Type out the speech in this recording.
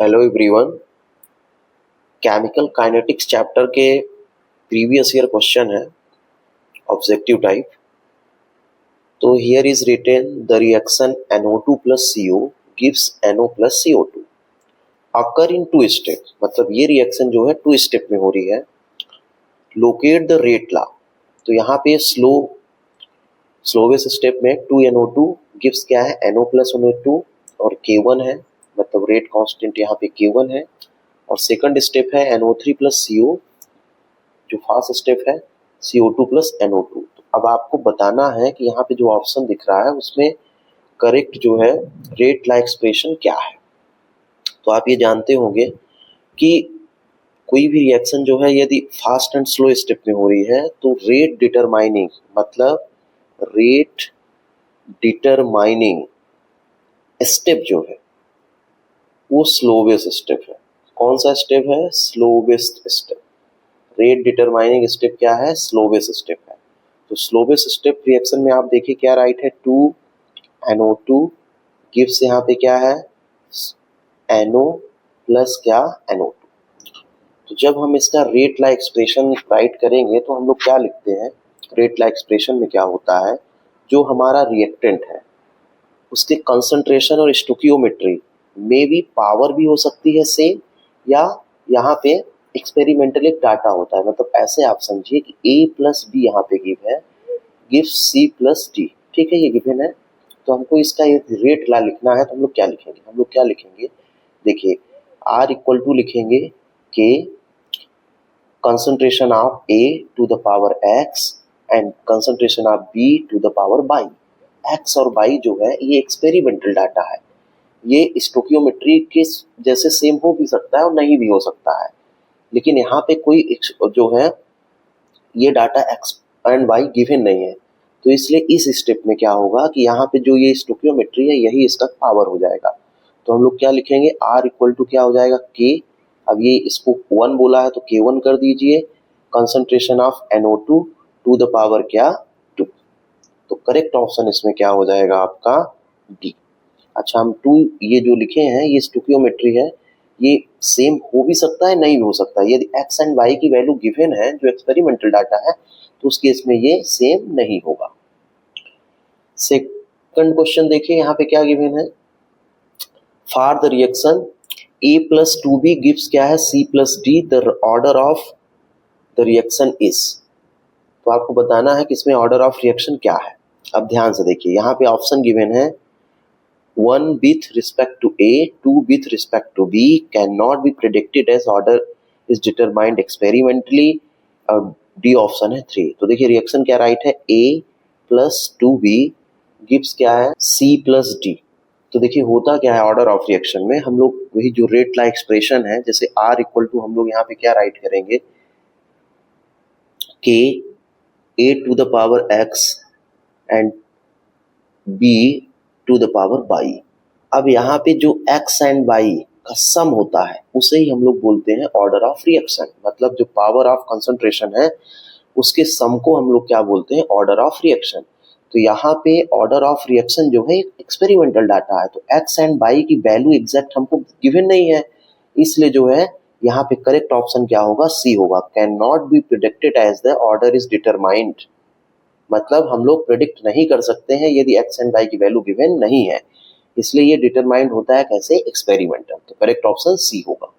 Hello everyone. Chemical kinetics chapter के previous year question है objective type. तो here is written the reaction NO2 plus CO gives NO plus CO2 occur in two step. मतलब ये reaction जो है 2 step में हो रही है। लोकेट द रेट ला। तो यहाँ पे स्लोवेस्ट स्टेप में 2NO2 गिव्स क्या है NO plus NO2 और K1 है, मतलब रेट कांस्टेंट यहाँ पे K1 है। और सेकंड स्टेप है NO3 plus CO, जो फास्ट स्टेप है CO2 plus NO2। तो अब आपको बताना है कि यहाँ पे जो ऑप्शन दिख रहा है उसमें करेक्ट जो है रेट ला एक्सप्रेशन क्या है। तो आप ये जानते होंगे कि कोई भी रिएक्शन जो है यदि फास्ट एंड स्लो स्टेप में हो रही है तो रेट डिटरमाइनिंग, मतलब रेट डिटरमाइनिंग स्टेप जो है वो स्लोवेस्ट स्टेप है। कौन सा स्टेप है? Slowest step. Rate determining step क्या है? स्लोवेस्ट स्टेप है। तो स्लोवेस्ट स्टेप रिएक्शन में आप देखिए क्या राइट है, 2NO2 गिव्स यहाँ पे क्या है NO प्लस क्या NO2। तो जब हम इसका रेट ला एक्सप्रेशन राइट करेंगे तो हम लोग क्या लिखते हैं, रेट ला एक्सप्रेशन में क्या होता है, जो हमारा रिएक्टेंट है उसके कंसंट्रेशन और स्टोकियोमेट्री में भी पावर भी हो सकती है सेम, या यहाँ पे एक्सपेरिमेंटल एक डाटा होता है। मतलब ऐसे आप समझिए कि A प्लस बी यहाँ पे गिव है, गिव C प्लस D। ठीक है, ये गिवन है। तो हमको इसका ये रेट ला लिखना है तो हम लोग क्या लिखेंगे, देखिए R इक्वल टू लिखेंगे K concentration of A to the power X and concentration of B to the power Y. X और बाई जो है ये एक्सपेरिमेंटल डाटा है, ये स्टोकियोमेट्री के जैसे सेम हो भी सकता है और नहीं भी हो सकता है, लेकिन यहाँ पे कोई जो है ये data X and Y given नहीं है। तो इसलिए इस स्टेप में क्या होगा कि यहाँ पे जो ये स्टोकियोमेट्री है यही इसका पावर हो जाएगा। तो हम लोग क्या लिखेंगे, R इक्वल टू क्या हो जाएगा K। अब ये इसको 1 बोला है तो K1 कर दीजिए, concentration of NO2 to the power क्या 2। तो करेक्ट ऑप्शन इसमें क्या हो जाएगा आपका D। अच्छा, हम 2 ये जो लिखे हैं ये स्टोकियोमेट्री है, ये सेम हो भी सकता है नहीं भी हो सकता है। यदि X एंड Y की वैल्यू गिवन है जो एक्सपेरिमेंटल डाटा है तो उस केस में ये सेम नहीं होगा। सेकंड क्वेश्चन देखिए यहाँ पे क्या गिवन है, for the reaction A plus 2B gives क्या है C plus D, the order of the reaction is. तो आपको बताना है कि इसमें ऑर्डर ऑफ रिएक्शन क्या है। अब ध्यान से देखिए यहाँ पे ऑप्शन गिवन है 1 with respect to A, 2 with respect to B cannot be predicted as order is determined experimentally। और D ऑप्शन है 3। तो देखिए रिएक्शन क्या राइट है, A plus 2B गिव्स क्या है C plus D। तो देखिए होता क्या है ऑर्डर ऑफ रिएक्शन में, हम लोग वही जो रेट ला एक्सप्रेशन है, जैसे R इक्वल टू हम लोग यहाँ पे क्या राइट करेंगे, K A to the power X and B to the power Y. अब यहाँ पे जो X एंड Y का सम होता है उसे ही हम लोग बोलते हैं ऑर्डर ऑफ रिएक्शन। मतलब जो पावर ऑफ कंसंट्रेशन है उसके सम को हम लोग क्या बोलते हैं, ऑर्डर ऑफ रिएक्शन। तो यहाँ पे ऑर्डर ऑफ रिएक्शन जो है एक्सपेरिमेंटल डाटा है, तो X एंड Y की वैल्यू एग्जैक्ट हमको गिवन नहीं है, इसलिए जो है यहाँ पे करेक्ट ऑप्शन क्या होगा, C होगा। Can not be predicted as the order is determined. मतलब हम लोग प्रिडिक्ट नहीं कर सकते हैं यदि X एंड Y की वैल्यू गिवन नहीं है, इसलिए ये डिटरमाइंड होता है कैसे, एक्सपेरिमेंटल। तो करेक्ट ऑप्शन C होगा।